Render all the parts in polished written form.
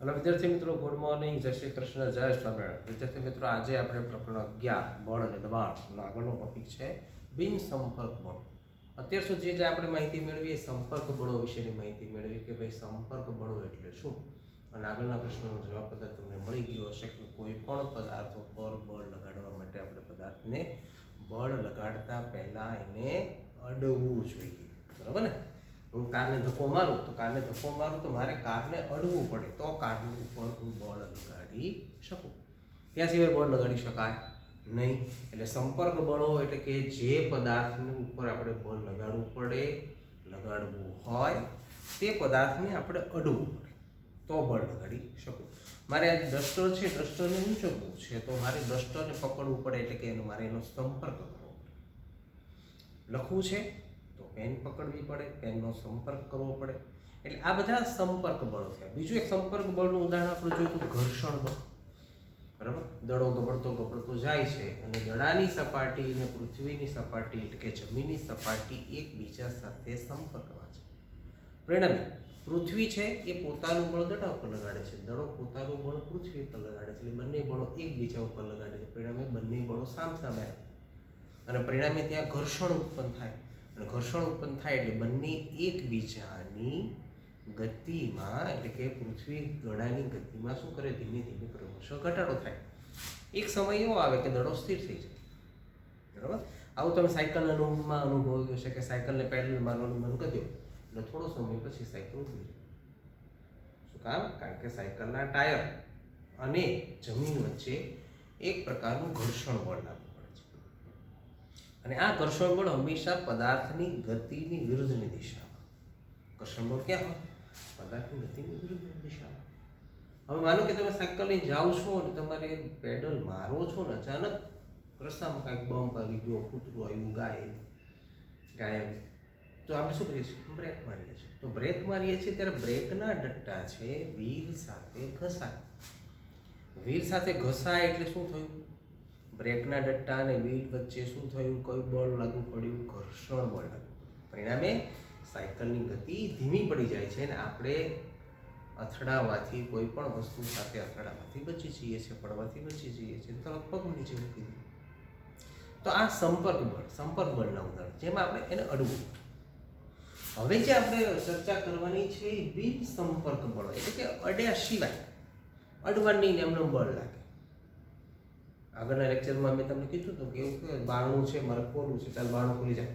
Hello विद्यार्थी मित्रों, good morning, जय श्री कृष्ण, जय स्वामिनारायण। विद्यार्थी मित्रों, आज આપણે પ્રકરણ 11 બળ અને દબાણનો આગળનો ટોપિક છે બિન સંપર્ક બળ। અત્યાર સુધી જે આપણે માહિતી મેળવી એ સંપર્ક બળો વિશેની માહિતી મેળવી કે ભાઈ સંપર્ક બળો એટલે શું, અને આગળના પ્રશ્નનો જવાબ કદાચ તમને મળી ગયો હશે કે કોઈ પણ પદાર્થ ઉપર બળ લગાડવા માટે આપણે પદાર્થને બળ લગાડતા પહેલા એને અડવું જોઈએ, બરાબર ને। હું કારને ધક્કો મારું તો મારે કારને અડવું પડે તો કારની ઉપર હું બળ લગાડી શકું, ત્યાં સિવાય બળ લગાડી શકાય નહીં। એટલે સંપર્ક બળો એટલે કે જે પદાર્થની ઉપર આપણે બળ લગાડવું હોય તે પદાર્થને આપણે અડવું પડે તો બળ લગાડી શકું। મારે આ ડસ્ટર છે, ડસ્ટરને ઊંચકવું છે તો મારે ડસ્ટરને પકડવું પડે, એટલે કે મારે એનો સંપર્ક કરવો પડે। લખવું છે તો પેન પકડવી પડે, પેનનો સંપર્ક કરવો પડે, એટલે આ બધા સંપર્ક બળો થયા। બીજું એક સંપર્ક બળનું ઉદાહરણ આપણે જોયું તો ઘર્ષણ બળ, બરાબર। દડો ગબડતો જાય છે અને દડાની સપાટી અને પૃથ્વીની સપાટી એટલે કે જમીનની સપાટી એકબીજા સાથે સંપર્કમાં છે। પરિણામે પૃથ્વી છે એ પોતાનું બળ દડા ઉપર લગાડે છે, દડો પોતાનું બળ પૃથ્વી પર લગાડે છે, એટલે બંને બળો એકબીજા ઉપર લગાડે છે। પરિણામે બંને બળો સામસામે આવે અને પરિણામે ત્યાં ઘર્ષણ ઉત્પન્ન થાય, અને ઘર્ષણ ઉત્પન્ન થાય એટલે બંને એકબીજાની ગતિમાં એટલે કે પૃથ્વી દડાની ગતિમાં શું કરે, ધીમે ધીમે ક્રમશઃ ઘટાડો થાય। એક સમય એવો આવે કે દડો સ્થિર થઈ જાય, બરાબર। આવું તમે સાયકલના અનુભવમાં અનુભવ્યું હશે કે સાયકલને પેડલ મારવાનું મન કર્યું એટલે થોડો સમય પછી સાયકલ ઊભી જાય। શું કામ? કારણ કે સાયકલના ટાયર અને જમીન વચ્ચે એક પ્રકારનું ઘર્ષણ બળ લાગુ પડે છે, અને આ ઘર્ષણ બળ હંમેશા પદાર્થની ગતિની વિરુદ્ધની દિશામાં। ઘર્ષણ બળ ક્યાં હોય? પદાર્થની ગતિની વિરુદ્ધની દિશામાં। હવે માનો કે તમે સાયકલ લઈને જાઓ છો અને તમારે પેડલ મારો છો ને અચાનક રસ્તામાં કાંઈક બમ્પ આવી ગયો, કૂતરું આવ્યું, ગાય આવી, તો આપણે શું કરીએ છીએ? બ્રેક મારીએ છીએ। તો બ્રેક મારીએ છીએ ત્યારે બ્રેકના ડટ્ટા છે વ્હીલ સાથે ઘસાય, વ્હીલ સાથે ઘસાય એટલે શું થયું? બ્રેકના ડટ્ટા અને વ્હીલ વચ્ચે શું થયું? કયું બળ લાગુ પડ્યું? ઘર્ષણ બળ લાગુ પડ્યું। પરિણામે સાયકલની ગતિ ધીમી પડી જાય છે અને આપણે અથડાવાથી, કોઈ પણ વસ્તુ સાથે અથડાવાથી બચી જઈએ છીએ, પડવાથી બચી જઈએ છીએ, તરત પગ નીચે મૂકી દઈએ। તો આ સંપર્ક બળના ઉદાહરણ, જેમાં આપણે એને અડવું। હવે જે આપણે ચર્ચા કરવાની છે એ બિન સંપર્ક બળ, એટલે કે અડ્યા સિવાય, અડવાની એમનો બળ લાગે। આગળના લેક્ચરમાં મેં તમને કીધું હતું કે એવું કે બારણું છે, મારે ખોલવું છે, ચાલ બારણું ખુલી જાય,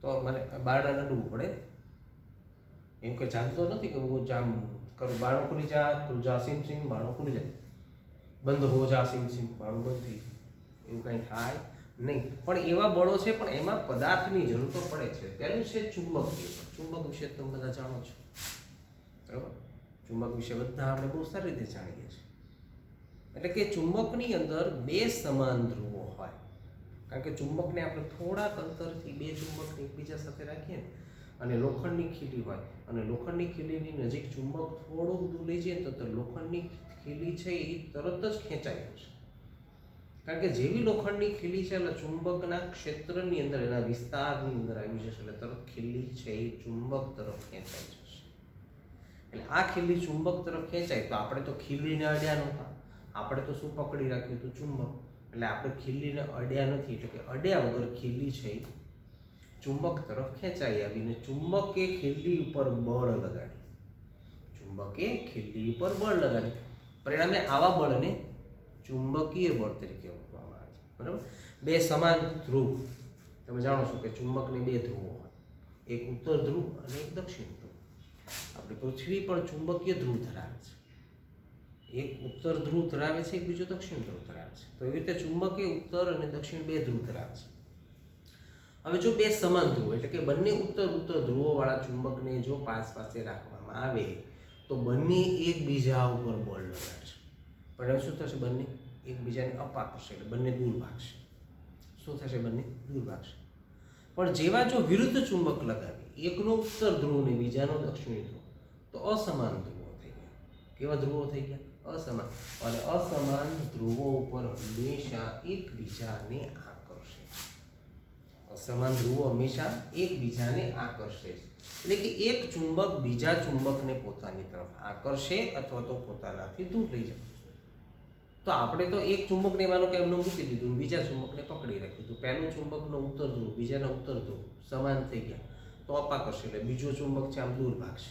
તો મને બારણાને અડવું પડે। એમ કે જાણતો નથી કે હું જામ કરું, બારણું ખુલી જા, તું જા સિમ સિમ, બારણું ખુલી જાય, બંધ હો જા સિમ સિમ, બારણું બંધ થઈ જાય, એવું કંઈ થાય નહીં। પણ એવા બળો છે, પણ એમાં પદાર્થની જરૂર તો પડે છે। પહેલું છે ચુંબકીય બળ। ચુંબક વિશે તમે બધા જાણો છો, બરાબર। ચુંબક વિશે બધા આપણે બહુ સારી રીતે જાણીએ છીએ। એટલે કે ચુંબકની અંદર બે સમાન ધ્રુવો હોય, કારણ કે ચુંબકને આપણે થોડાક અંતરથી બે ચુંબકને એકબીજા સાથે રાખીએ અને લોખંડની ખીલી હોય, અને લોખંડની ખીલીની નજીક ચુંબક થોડુંક દૂર લઈ જઈએ તો લોખંડની ખીલી છે એ તરત જ ખેંચાઈ જશે, કારણ કે જેવી લોખંડની ખીલી છે એટલે ચુંબકના ક્ષેત્રની અંદર, એના વિસ્તારની અંદર આવી જશે, એટલે તરત ખીલી છે એ ચુંબક તરફ ખેંચાઈ જશે। એટલે આ ખીલી ચુંબક તરફ ખેંચાય તો આપણે તો ખીલીને અડ્યા નહોતા, આપણે તો શું પકડી રાખ્યું હતું? ચુંબક। એટલે આપણે ખીલીને અડ્યા નથી, એટલે કે અડ્યા વગર ખીલી છે ચુંબક તરફ ખેંચાઈ આવીને ચુંબકે ખીલી ઉપર બળ લગાડી, પરિણામે આવા બળને ચુંબકીય બળ તરીકે ઓળખવામાં આવે છે, બરાબર। બે સમાન ધ્રુવ, તમે જાણો છો કે ચુંબકની બે ધ્રુવો હોય, એક ઉત્તર ધ્રુવ અને એક દક્ષિણ ધ્રુવ। આપણી પૃથ્વી પણ ચુંબકીય ધ્રુવ ધરાવે છે, એક ઉત્તર ધ્રુવ ધરાવે છે, એક બીજો દક્ષિણ ધ્રુવ ધરાવે છે। તો એવી રીતે ચુંબકે ઉત્તર અને દક્ષિણ બે ધ્રુવ ધરાવે છે। હવે જો બે સમાન ધ્રુવ એટલે કે બંને ઉત્તર ધ્રુવોવાળા ચુંબકને જો પાસે રાખવામાં આવે તો બંને એકબીજા ઉપર બળ લગાડશે, પણ શું થશે? બંને એકબીજાને અપાકર્ષે, એટલે બંને દૂર ભાગશે। શું થશે? બંને દૂર ભાગશે। પણ જેવા જો વિરુદ્ધ ચુંબક લગાવી, એકનો ઉત્તર ધ્રુવ ને બીજાનો દક્ષિણી ધ્રુવ, તો અસમાન ધ્રુવો થઈ ગયા। કેવા ધ્રુવો થઈ ગયા? અસમાન। અને અસમાન ધ્રુવો ઉપર હંમેશા એકબીજાને આકર્ષે છે। સમાન ધ્રુવો હંમેશા એકબીજાને આકર્ષે છે, એટલે કે એક ચુંબક બીજા ચુંબકને પોતાની તરફ આકર્ષે અથવા તો પોતાનાથી દૂર લઈ જાય. તો આપણે તો એક ચુંબકને માનો કે એમને મૂકી દીધું, બીજા ચુંબકને પકડી રાખ્યું, તો પહેલું ચુંબકનો ઉત્તર ધ્રુવ બીજાના ઉત્તર ધ્રુવ સમાન થઈ ગયા તો અપાકર્ષે, એટલે બીજો ચુંબક છે આમ દૂર ભાગશે.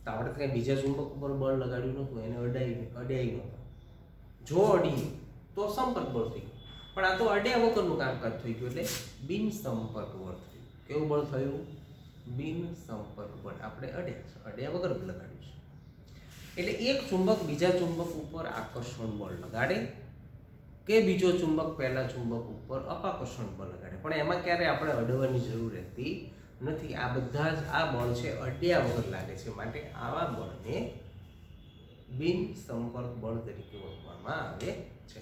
તો આપણે કંઈ બીજા ચુંબક ઉપર બળ લગાડ્યું નહોતું, એને અડ્યાઈ નહોતું. જો અડીએ તો સંપર્ક બળ થઈ ગયું, પણ આ તો અડ્યા વગરનું કામકાજ થઈ ગયું, એટલે બિન સંપર્ક બળ થયું. કેવું બળ થયું? બિન સંપર્ક બળ. આપણે અડ્યા વગર લગાડ્યું છે. એટલે એક ચુંબક બીજા ચુંબક ઉપર આકર્ષણ બળ લગાડે કે બીજો ચુંબક પહેલા ચુંબક ઉપર અપાકર્ષણ બળ લગાડે, પણ એમાં ક્યારે આપણે અડવાની જરૂર રહેતી નથી. આ બધા જ આ બળ છે અડ્યા વગર લાગે છે, માટે આવા બળને બિન સંપર્ક બળ તરીકે ઓળખવામાં આવે છે.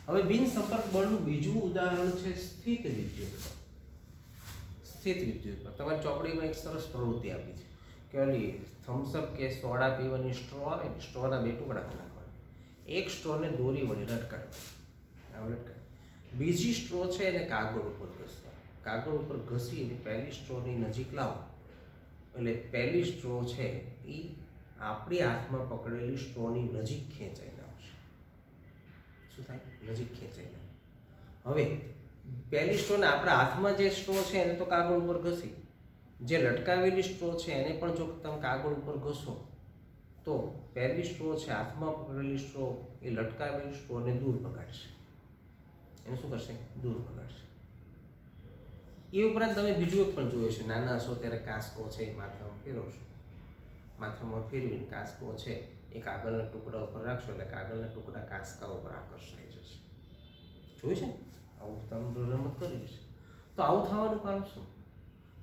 હવે બિન સંપર્ક બળનું બીજું ઉદાહરણ છે સ્થિત વિદ્યુત બળ. સ્થિત વિદ્યુત બળ તમારી ચોપડીમાં એક સરસ પ્રવૃત્તિ આપી છે કે ઓલી થમ્સઅપ કે સોડા પીવાની સ્ટ્રો આવે ને, સ્ટ્રોના બે ટુકડા નાખવાના, એક સ્ટ્રોને દોરી વડે લટકાવે, બીજી સ્ટ્રો છે એને કાગળ ઉપર ઘસવા, કાગળ ઉપર ઘસીને પહેલી સ્ટ્રોની નજીક લાવો, એટલે પહેલી સ્ટ્રો છે એ આપણી હાથમાં પકડેલી સ્ટ્રોની નજીક ખેંચાઈને આવશે. શું થાય? નજીક ખેંચાઈને. હવે પહેલી સ્ટ્રોને આપણા હાથમાં જે સ્ટ્રો છે એને તો કાગળ ઉપર ઘસી, જે લટકાવેલી સ્ટ્રો છે એને પણ જો તમે કાગળ ઉપર ઘસો તો પહેલી સ્ટ્રો છે હાથમાં પકડેલી સ્ટ્રો એ લટકાવેલી સ્ટ્રોને દૂર ભગાડશે. એને શું કરશે? દૂર ભગાડશે. એ ઉપરાંત તમે બીજું એક પણ જોયું છે, નાના હશો ત્યારે કાંસકો છે એ માથામાં ફેરવશો, માથામાં ફેરવીને કાંસકો છે એ કાગળના ટુકડા ઉપર રાખશો એટલે કાગળના ટુકડા કાંસકા ઉપર આકર્ષાઈ જશે. જોયું છે? આવું તમે રમત કરી છે. તો આવું થવાનું કારણ શું?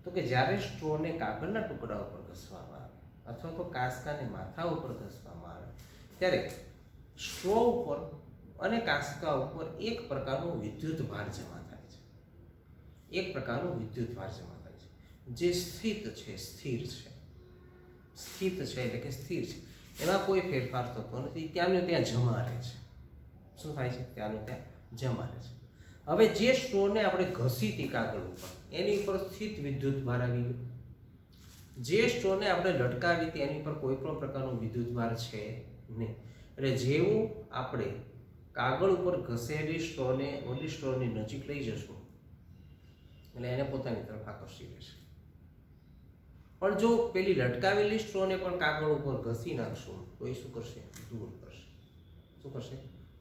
તો કે જ્યારે સ્ટ્રોને કાગળના ટુકડા ઉપર ઘસવામાં આવે અથવા તો કાંસકાને માથા ઉપર ઘસવામાં આવે ત્યારે સ્ટ્રો ઉપર અને કાંસકા ઉપર એક પ્રકારનો વિદ્યુત ભાર જમા થાય છે. એક પ્રકારનો વિદ્યુત ભાર જમા થાય છે જે સ્થિત છે, સ્થિર છે. સ્થિત છે એટલે કે સ્થિર છે, એમાં કોઈ ફેરફાર થતો નથી, ત્યાંનું ત્યાં જમા રહે છે. શું થાય છે? ત્યાંનું ત્યાં જમા રહે છે. હવે જે સ્ટ્રોને આપણે ઘસી હતી કાગળ ઉપર એની ઉપર સ્થિત વિદ્યુત ભાર આવી ગયો. જે સ્ટ્રોને આપણે લટકાવી હતી એની પર કોઈ પણ પ્રકારનો વિદ્યુત ભાર છે નહીં. એટલે જેવું આપણે કાગળ ઉપર ઘસેલી સ્ટ્રોને ઓલી સ્ટ્રોની નજીક લઈ જશું એટલે એને પોતાની તરફ આકર્ષી લેશે. પણ જો પેલી લટકાવેલી સ્ટ્રોને પણ કાગળ ઉપર ઘસી નાખશું તો એ શું કરશે? દૂર કરશે. શું કરશે?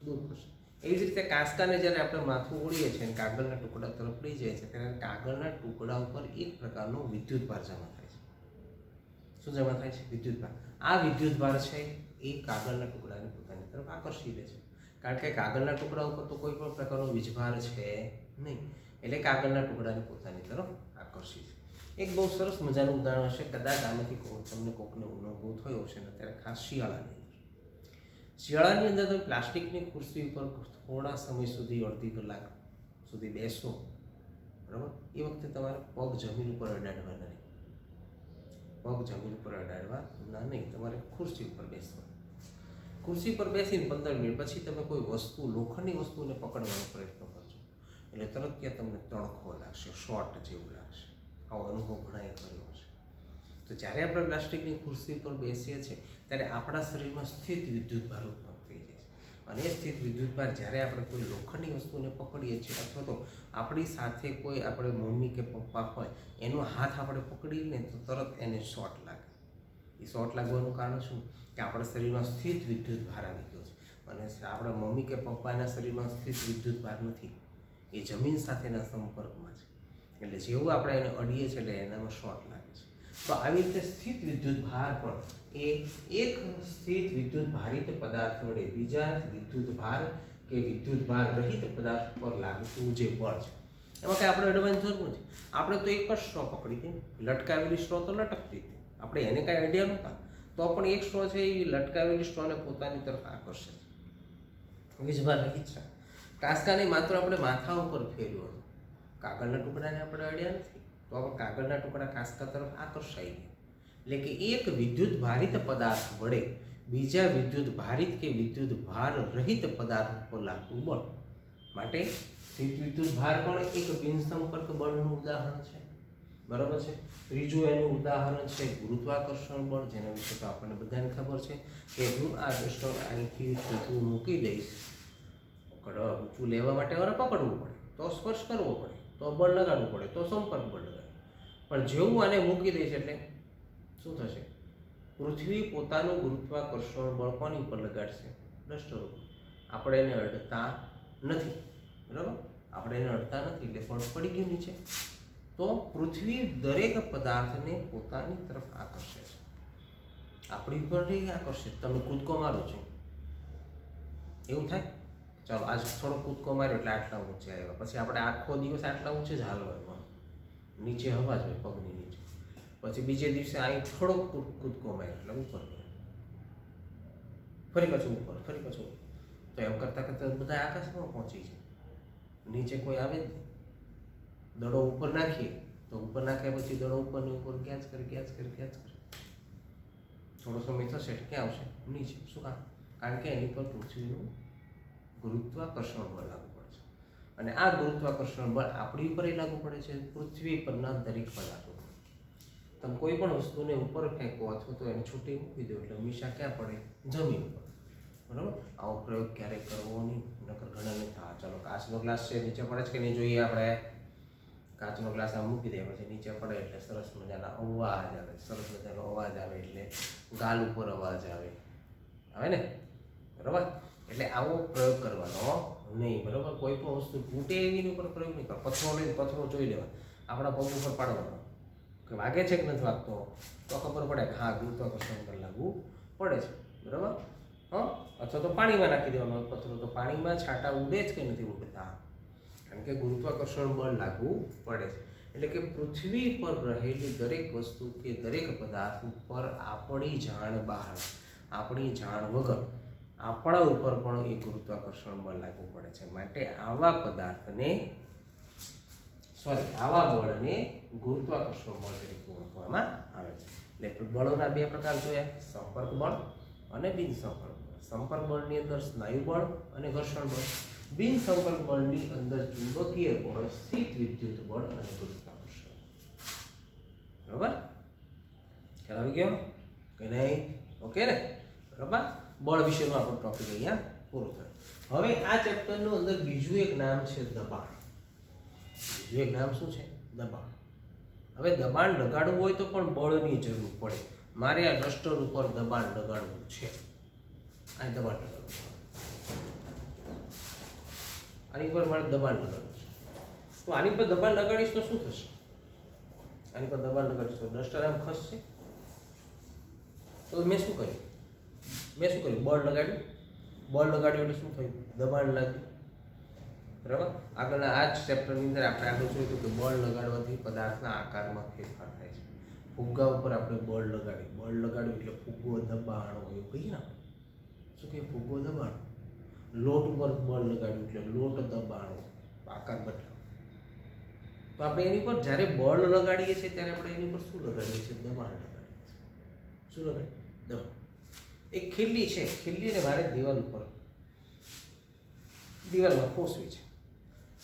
દૂર કરશે. એવી જ રીતે કાંસકાને જ્યારે આપણે માથું ઓળીએ છીએ અને કાગળના ટુકડા તરફ લઈ જાય છે ત્યારે કાગળના ટુકડા ઉપર એક પ્રકારનો વિદ્યુત ભાર જમા થાય છે. શું જમા થાય છે? વિદ્યુત ભાર. આ વિદ્યુત ભાર છે એ કાગળના ટુકડાને પોતાની તરફ આકર્ષી લે છે, કારણ કે કાગળના ટુકડા ઉપર તો કોઈ પણ પ્રકારનો વીજભાર છે નહીં, એટલે કાગળના ટુકડાને પોતાની તરફ આકર્ષી છે. એક બહુ સરસ મજાનું ઉદાહરણ હશે, કદાચ આમાંથી તમને કોકનો અનુભવ થયો હશે ને, અત્યારે ખાસ શિયાળાની અંદર તમે પ્લાસ્ટિકની ખુરશી ઉપર થોડા સમય સુધી અડધી કલાક સુધી બેસો, બરાબર? એ વખતે તમારે પગ જમીન ઉપર અડાડવા નહીં, પગ જમીન ઉપર અડાડવા નહીં, તમારે ખુરશી ઉપર બેસવા. ખુરશી પર બેસીને 15 મિનિટ પછી તમે કોઈ વસ્તુ, લોખંડની વસ્તુને પકડવાનો પ્રયત્ન કરજો એટલે તરત ત્યાં તમને તણખો લાગશે, શોર્ટ જેવું લાગશે. આવો અનુભવ ઘણાએ કર્યો હશે. તો જ્યારે આપણે પ્લાસ્ટિકની ખુરશી પર બેસીએ છીએ ત્યારે આપણા શરીરમાં સ્થિત વિદ્યુત ભાર ઉત્પન્ન થઈ જાય છે, અને એ સ્થિત વિદ્યુત ભાર જ્યારે આપણે કોઈ લોખંડની વસ્તુને પકડીએ છીએ અથવા તો આપણી સાથે કોઈ આપણે મમ્મી કે પપ્પા હોય એનો હાથ આપણે પકડીને તો તરત એને શોર્ટ લાગે. એ શોર્ટ લાગવાનું કારણ શું? કે આપણા શરીરમાં સ્થિત વિદ્યુત ભાર આવી ગયો છે, અને આપણા મમ્મી કે પપ્પાના શરીરમાં સ્થિત વિદ્યુત ભાર નથી, એ જમીન સાથેના સંપર્કમાં છે. એટલે જેવું આપણે એને અડીએ છીએ એટલે એનામાં શોર્ટ લાગે છે. તો આવી રીતે સ્થિત વિદ્યુત ભાર પણ એ એક સ્થિત વિદ્યુત ભારિત પદાર્થ વડે બીજા વિદ્યુત ભાર કે વિદ્યુત ભાર રહિત પદાર્થ પર લાગતું જે બળ છે એમાં કંઈ આપણે અડવાની જરૂર નથી. આપણે તો એક જ સ્ટ્રો પકડી હતી, લટકાવેલી સ્ટ્રો તો લટકતી હતી, આપણે એને કાંઈ અડ્યા નહોતા, તો પણ એક સ્ટ્રો છે એ લટકાવેલી સ્ટ્રોને પોતાની તરફ આકર્ષે છે, વીજભાર રહિત છે. કાંસકાને માત્ર આપણે માથા ઉપર ફેર્યો હતો, કાગળના ટુકડાને આપણે અડ્યા નથી, તો આપણે કાગળના ટુકડા કાંસકા તરફ આકર્ષાઈ ગયા. એટલે કે એક વિદ્યુત ભારિત પદાર્થ વડે બીજા વિદ્યુત ભારિત કે વિદ્યુત ભાર રહિત પદાર્થ પર લાગતું બળ માટે સ્થિત વિદ્યુત ભાર પણ એક બિનસંપર્ક બળનું ઉદાહરણ છે, બરાબર છે. ત્રીજું એનું ઉદાહરણ છે ગુરુત્વાકર્ષણ બળ, જેના વિશે તો આપણને બધાને ખબર છે કે હું આ ડસ્ટર અહીંથી સીધું મૂકી દઈશ, ઊંચું લેવા માટે મારે પકડવું પડે, તો સ્પર્શ કરવો પડે, તો બળ લગાડવું પડે, તો સંપર્ક બળ લગાડવું. પણ જેવું આને મૂકી દઈશ એટલે શું થશે? પૃથ્વી પોતાનું ગુરુત્વાકર્ષણ બળ કોની ઉપર લગાડશે? ડસ્ટર ઉપર. આપણે એને અડતા નથી, બરાબર? આપણે એને અડતા નથી એટલે બળ પડી ગયું નીચે. તો પૃથ્વી દરેક પદાર્થને પોતાની તરફ આકર્ષે છે, આપણી ઉપર નહીં આકર્ષે. તમે કૂદકો મારો છો એવું થાય, ચાલો આજ થોડો કૂદકો માર્યો એટલે આટલા ઊંચે આવ્યા, પછી આપણે આખો દિવસ આટલા ઊંચે જ હાલવાનું, નીચે હવા જ હોય પગની નીચે. પછી બીજે દિવસે અહીં થોડોક કૂદકો માર્યો એટલે ઉપર ગયો, ફરી પાછું ઉપર, ફરી પાછું. તો એમ કરતાં કરતાં બધા આકાશમાં પહોંચી જાય, નીચે કોઈ આવે જ નહીં. દડો ઉપર નાખીએ તો ઉપર નાખ્યા પછી દડો ઉપરની ઉપર ખેંચ કરે, થોડો સમય થશે એટલે ક્યાં આવશે? નીચે. શું કામ? કારણ કે એની પર પૃથ્વીનું ગુરુત્વાકર્ષણ બળ લાગુ પડે છે. અને આ ગુરુત્વાકર્ષણ બળ આપણી ઉપર લાગુ પડે છે, પૃથ્વી પરના દરેક પદાર્થો પર. તમે કોઈ પણ વસ્તુને ઉપર ફેંકો અથવા તો એને છૂટી મૂકી દો એટલે હંમેશા ક્યાં પડે? જમીન ઉપર, બરાબર? આવો પ્રયોગ ક્યારેક કરવો નહીં, નકર ઘણા નહીં થાય. ચાલો કાચનો ગ્લાસ છે, નીચે પડે છે કે નહીં જોઈએ આપણે. કાચનો ગ્લાસ આમ મૂકી દે પછી નીચે પડે એટલે સરસ મજાના અવાજ આવે, સરસ મજાનો અવાજ આવે એટલે ગાલ ઉપર અવાજ આવે ને, બરાબર? એટલે આવો પ્રયોગ કરવાનો નહીં, બરાબર? કોઈ પણ વસ્તુ તૂટે એની ઉપર પ્રયોગ નહીં કરો. પથ્થરો લઈને પથ્થરો જોઈ લેવા, આપણા પગ ઉપર પાડવાનો કે વાગે છે કે નથી વાગતો, તો ખબર પડે કે હા ગુરુત્વાકર્ષણ બળ લાગુ પડે છે, બરાબર? અથવા તો પાણીમાં નાખી દેવાનો પથ્થરો, તો પાણીમાં છાંટા ઉડે જ કે નથી ઉડતા? કારણ કે ગુરુત્વાકર્ષણ બળ લાગુ પડે છે. એટલે કે પૃથ્વી પર રહેલી દરેક વસ્તુ કે દરેક પદાર્થ ઉપર આપણી જાણ બહાર, આપણી જાણ વગર આપણા ઉપર પણ એક ગુરુત્વાકર્ષણ બળ લાગુ પડે છે. માટે આવા પદાર્થને આવા બળને ગુરુત્વાકર્ષણ બળ તરીકે ઓળખવામાં આવે છે. એટલે બળોના બે પ્રકાર જોયા, સંપર્ક બળ અને બિનસંપર્ક બળ. સંપર્ક બળની અંદર સ્નાયુ બળ અને ઘર્ષણ બળ, બિનસંપર્ક બળની અંદર ચુંબકીય બળ, સ્થિત વિદ્યુત બળ અને ગુરુત્વાકર્ષણ. બરાબર? ખ્યાલ આવી ગયો કે નહીં? ઓકે ને? બરાબર? બળ વિશેનો આપણો ટોપિક અહીંયા પૂરો થયો. હવે આ ચેપ્ટરનું અંદર બીજું એક નામ છે દબાણ. બીજું એક નામ શું છે? દબાણ. હવે દબાણ લગાડવું હોય તો પણ બળની જરૂર પડે. મારે આ ડસ્ટર ઉપર દબાણ લગાડવું છે, આ દબાણ લગાડવું, આની પર મારે દબાણ લગાડવું છે. તો આની પર દબાણ લગાડીશ તો શું થશે? આની પર દબાણ લગાડીશ તો ડસ્ટર આમ ખસશે. તો મેં શું કર્યું? બળ લગાડ્યું. બળ લગાડ્યું એટલે શું થયું? દબાણ લાગ્યું, બરાબર? આગળના આ જ ચેપ્ટરની અંદર આપણે આગળ જોયું હતું કે બળ લગાડવાથી પદાર્થના આકારમાં ફેરફાર થાય છે. ફુગ્ગા ઉપર આપણે બળ લગાડ્યું એટલે ફુગ્ગો દબાણ હોય એવું કહીએ ને આપણે. શું કહીએ? ફુગ્ગો દબાણ. લોટ ઉપર બળ લગાડ્યું એટલે લોટ દબાણ, આકાર બદલાવ. તો આપણે એની પર જ્યારે બળ લગાડીએ છીએ ત્યારે આપણે એની પર શું લગાડીએ છીએ? દબાણ લગાડીએ છીએ. શું લગાડીએ? દબાણ. એક ખીલ્લી છે, ખીલ્લીને મારે દિવાલમાં ફોસવી છે,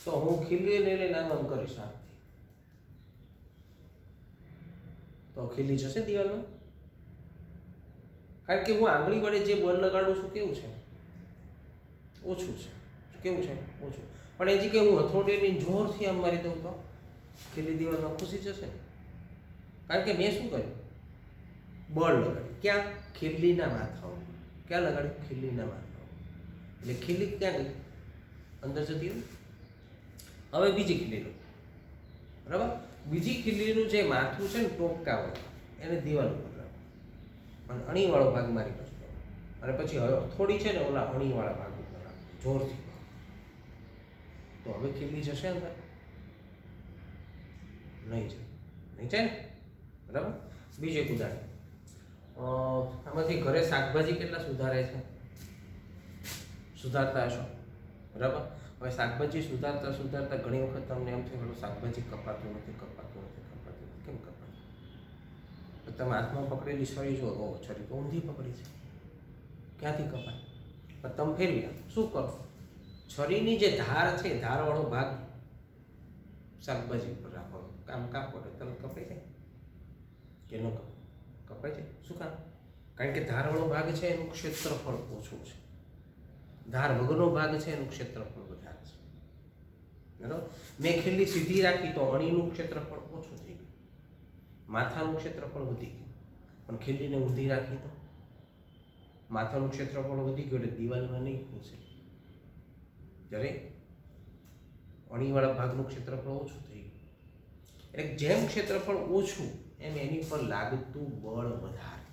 તો હું ખીલ્લીને લઈને આમ કરીશ હાથથી, તો ખીલ્લી જશે દિવાલમાં? કારણ કે હું આંગળી વડે જે બળ લગાડું છું કેવું છે? ઓછું છે. કેવું છે? ઓછું. પણ એ જગ્યાએ હું હથોડીની જોરથી આમ મારી દઉં તો ખીલ્લી દિવાલમાં ખુશી જશે. કારણ કે મેં શું કર્યું? બળ લગાડ્યું. ક્યાં? ખીલ્લીના માથાઓ. ક્યાં લગાડ્યું? ખીલ્લીના માથાઓ. એટલે ખીલ્લી ક્યાં ગઈ? અંદર જતી રહી. હવે બીજી ખીલ્લી લો, બરાબર? બીજી ખીલ્લીનું જે માથું છે ને ટોપકા હોય એને દિવાલ ઉપર રાખો અને અણીવાળો ભાગ મારી પાછો, અને પછી હવે થોડી છે ને ઓલા અણીવાળા ભાગ ઉપર રાખો જોરથી. તો હવે ખીલ્લી જશે અંદર? નહીં જાય. નહીં જાય ને? બરાબર? બીજું એક ઉદાહરણ, આમાંથી ઘરે શાકભાજી કેટલા સુધારતા હશો, બરાબર? હવે શાકભાજી સુધારતા ઘણી વખત તમને એમ થયું શાકભાજી કપાતું નથી. કેમ કપાતું? તમે હાથમાં પકડેલી છરી જો, છરી તો ઊંધી પકડી છે, ક્યાંથી કપાય? તમે ફેરવી શું કરો? છરીની જે ધાર છે, ધારવાળો ભાગ શાકભાજી ઉપર રાખવાનો. કામ કાપો એટલે તરત કપાઈ જાય કે ન કપાય છે? શું કામ? કારણ કે ધારવાળો ભાગ છે એનું ક્ષેત્રફળ ઓછું છે, ધાર વગરનો ભાગ છે એનું ક્ષેત્રફળ વધારે છે. બરાબર? મેં ખીલ્લી સીધી રાખી તો અણીનું ક્ષેત્રફળ ઓછું થઈ ગયું, માથાનું ક્ષેત્રફળ વધી ગયું. પણ ખીલ્લીને ઊંધી રાખી તો માથાનું ક્ષેત્રફળ વધી ગયું એટલે દિવાલમાં નહીં ખૂંચે. જ્યારે અણીવાળા ભાગનું ક્ષેત્રફળ ઓછું થઈ ગયું. એટલે જેમ ક્ષેત્રફળ ઓછું એમ એની પર લાગતું બળ વધારે.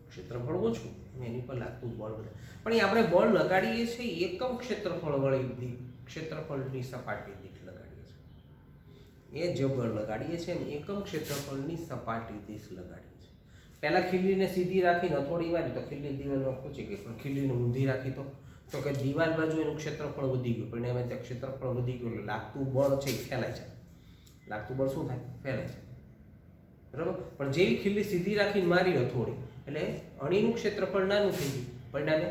ક્ષેત્રફળ ઓછું એમ એની પર લાગતું બળ વધારે. પણ એ આપણે બળ લગાડીએ છીએ એકમ ક્ષેત્રફળ વળી ક્ષેત્રફળની સપાટી દીઠ લગાડીએ છીએ. એ જે બળ લગાડીએ છીએ એમ એકમ ક્ષેત્રફળની સપાટી દીઠ લગાડીએ છીએ. પહેલા ખીલ્લીને સીધી રાખીને હથોડી મારી તો ખીલ્લી દિવાલમાં પહોંચી ગઈ, પણ ખીલ્લીને ઊંધી રાખી તો કે દિવાલ બાજુ એનું ક્ષેત્રફળ વધી ગયું, પણ એમાં ત્યાં ક્ષેત્રફળ વધી ગયું એટલે લાગતું બળ છે એ ફેલાય છે. લાગતું બળ શું થાય? ફેલાય છે. બરાબર? પણ જેવી ખીલ્લી સીધી રાખીને મારી હથોડી એટલે અણીનું ક્ષેત્રફળ નાનું થઈ ગયું, પરિણામે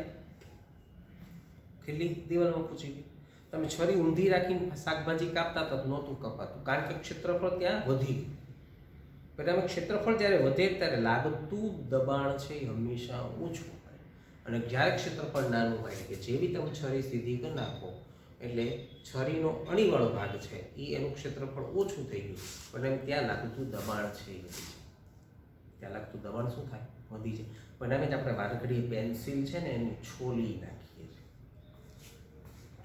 ખીલ્લી દિવાલમાં પહોંચી ગઈ. તમે છરી ઊંધી રાખીને શાકભાજી કાપતા તો નહોતું કપાતું, કારણ કે ક્ષેત્રફળ ત્યાં વધી ગયું. પરિણામે ક્ષેત્રફળ જ્યારે વધે ત્યારે લાગતું દબાણ છે એ હંમેશા ઓછું હોય. અને જ્યારે ક્ષેત્રફળ નાનું હોય કે જેવી તમે છરી સીધી કરી નાખો એટલે છરીનો અણીવાળો ભાગ છે એ એનું ક્ષેત્રફળ ઓછું થઈ ગયું, પણ ત્યાં લાગતું દબાણ છે એ વધી જાય. ત્યાં લાગતું દબાણ શું થાય? વધી જાય. પરિણામે જ આપણે વારઘડીએ પેન્સિલ છે ને એની છોલી નાખીએ છીએ.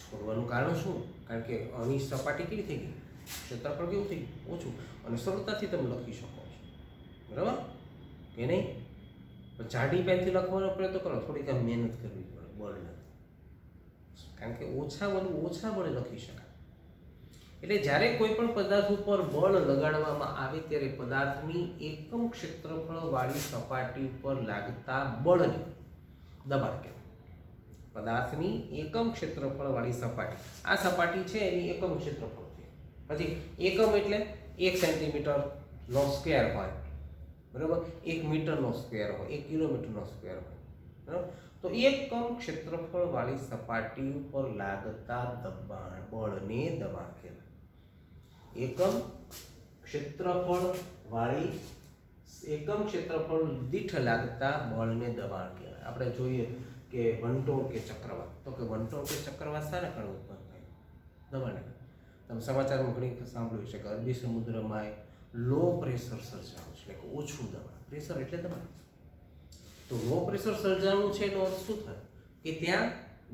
છોડવાનું કારણ શું? કારણ કે અણી સપાટી કેવી થઈ ગઈ? ક્ષેત્રફળ કેવું થઈ ગયું? ઓછું. અને સરળતાથી તમે લખી શકો છો. બરાબર કે નહીં? પણ જાડી પેનથી લખવાનો પ્રયત્ન કરો, થોડીક આમ મહેનત કરવી પડે, બળ નથી. કારણ કે ઓછા બળે લખી શકાય. એટલે જ્યારે કોઈ પણ પદાર્થ ઉપર બળ લગાડવામાં આવે ત્યારે પદાર્થની એકમ ક્ષેત્રફળ વાળી સપાટી ઉપર લાગતા બળને દબાણ કહેવાય. પદાર્થની એકમ ક્ષેત્રફળ વાળી સપાટી, આ સપાટી છે એની એકમ ક્ષેત્રફળ છે. પછી એકમ એટલે 1 સેન્ટીમીટરનો સ્ક્વેર હોય, બરાબર? 1 મીટરનો સ્ક્વેર હોય, 1 કિલોમીટરનો સ્ક્વેર હોય, બરાબર? તો એકમ ક્ષેત્રફળ વાળી સપાટી ઉપર લાગતા દબાણ બળને દબાણ કહેવાય. એકમ ક્ષેત્રફળ દીઠ લાગતા બળને દબાણ કહેવાય. આપણે જોઈએ કે વંટોળ કે ચક્રવાત, તો કે વંટોળ કે ચક્રવાત શાના કારણે ઉત્પન્ન થાય? દબાણ. તમે સમાચારમાં ઘણી વખત સાંભળ્યું છે કે અરબી સમુદ્રમાં લો પ્રેશર સર્જાયું છે, એટલે કે ઓછું દબાણ. પ્રેશર એટલે દબાણ. તો લો પ્રેશર સર્જાણું છે એનો અર્થ શું થાય? કે ત્યાં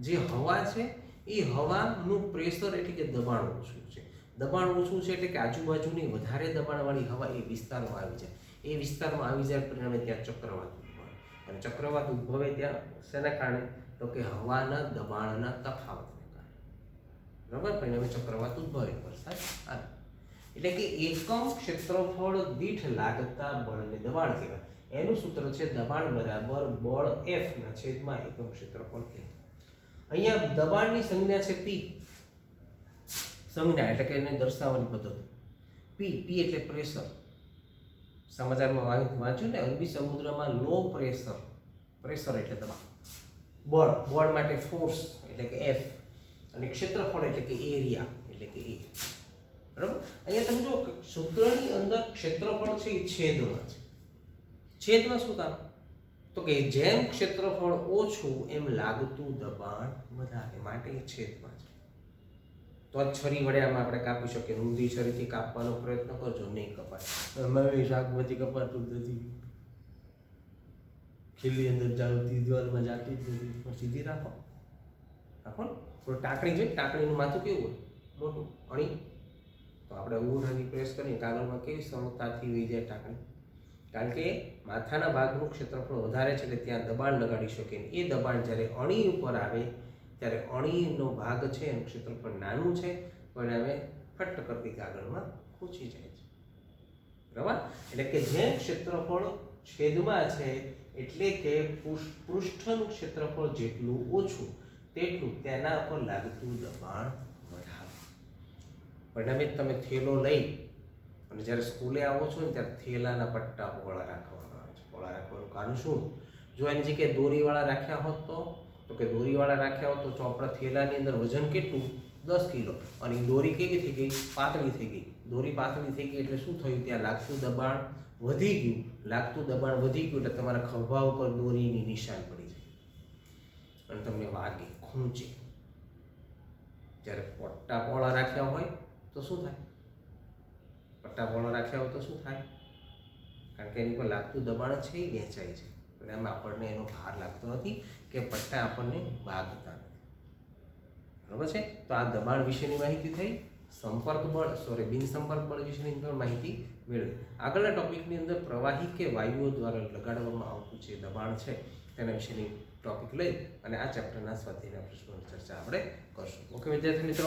જે હવા છે એ હવાનું પ્રેશર એટલે કે દબાણ ઓછું છે. દબાણ ઓછું છે એટલે કે આજુબાજુની વધારે દબાણવાળી હવા એ વિસ્તારમાં આવી જાય. એ વિસ્તારમાં આવી જાય પરિણામે ત્યાં ચક્રવાત ઉદ્ભવે. અને ચક્રવાત ઉદ્ભવે ત્યાં શેના કારણે? તો કે હવાના દબાણના તફાવતને કારણે. બરાબર? પરિણામે ચક્રવાત ઉદ્ભવે, વરસાદ આવે. એટલે કે એકમ ક્ષેત્રફળ દીઠ લાગતા બળને દબાણ કહેવાય. એનું સૂત્ર છે દબાણ બરાબર બળ F ના છેદમાં એકમ ક્ષેત્રફળ A. અહીંયા દબાણની સંજ્ઞા છે P. સંજ્ઞા એટલે કે એને દર્શાવવાની પદ્ધતિ P એટલે પ્રેશર. સમાચારમાં વાંચ્યું ને, અરબી સમુદ્રમાં લો પ્રેશર એટલે દબાણ. બળ માટે ફોર્સ એટલે કે F, અને ક્ષેત્રફળ એટલે કે એરિયા એટલે કે A. બરાબર? અહીંયા તમે જો સૂત્રની અંદર ક્ષેત્રફળ છે એ છેદમાં છે. છેદમાં શું કામ? તો કે જેમ ક્ષેત્રફળ ઓછું એમ લાગતું દબાણ વધારે, માટે છેદમાં છે. તો આ છરી વડે આમાં આપણે કાપી શકીએ. ઊંધી છરીથી કાપવાનો પ્રયત્ન કરજો, નહીં કપાય. મેં શાકભાજી કપાતું નથી, ખીલ્લી અંદર જાવતી દિવાલમાં જાતી જ નથી. પણ સીધી રાખો ને. થોડું ટાંકણી જોઈએ, ટાંકણીનું માથું કેવું હોય? મોટું. અણી તો આપણે ઊંધાથી પ્રેસ કરીને કાગળમાં કેવી સરળતાથી વહી જાય ટાંકણી. કારણ કે માથાના ભાગનું ક્ષેત્રફળ વધારે છે એટલે ત્યાં દબાણ લગાડી શકે. એ દબાણ જ્યારે અણી ઉપર આવે ત્યારે અણીનો ભાગ છે એનું ક્ષેત્રફળ નાનું છે, પરિણામે ફટ કરતી કાગળમાં ખૂંચી જાય છે. બરાબર? એટલે કે જેમ ક્ષેત્રફળ છેદમાં છે એટલે કે પૃષ્ઠનું ક્ષેત્રફળ જેટલું ઓછું તેટલું તેના પર લાગતું દબાણ વધારે. પરિણામે તમે થેલો લઈ અને જ્યારે સ્કૂલે આવો છો ને ત્યારે થેલાના પટ્ટા પહોળા રાખવાના આવે છે. પહોળા રાખવાનું કારણ શું? જો એની જગ્યાએ દોરીવાળા રાખ્યા હોત તો તો કે દોરીવાળા રાખ્યા હોત તો આપણા થેલાની અંદર વજન કેટલું 10 કિલો, અને એ દોરી કેવી થઈ ગઈ? પાતળી થઈ ગઈ. દોરી પાતળી થઈ ગઈ એટલે શું થયું? ત્યાં લાગતું દબાણ વધી ગયું. લાગતું દબાણ વધી ગયું એટલે તમારા ખભા ઉપર દોરીની નિશાન પડી જાય અને તમને વાગે, ખૂંચે. જ્યારે પટ્ટા પોળા રાખ્યા હોય તો શું થાય? પટ્ટા પોળા રાખ્યા હોય તો શું થાય? કારણ કે એની પર લાગતું દબાણ છે એ વહેંચાય છે, એટલે આમાં આપણને એનો ભાર લાગતો નથી કે પટ્ટા આપણને વાગતા નથી. બરાબર છે? તો આ દબાણ વિશેની માહિતી થઈ. બિન સંપર્ક બળ વિશેની પણ માહિતી મેળવી. આગળના ટોપિકની અંદર પ્રવાહી કે વાયુઓ દ્વારા લગાડવામાં આવતું જે દબાણ છે તેના વિશેની ટોપિક લઈ અને આ ચેપ્ટરના સ્વાધ્યાયના પ્રશ્નોની ચર્ચા આપણે કરશું. ઓકે વિદ્યાર્થી મિત્રો.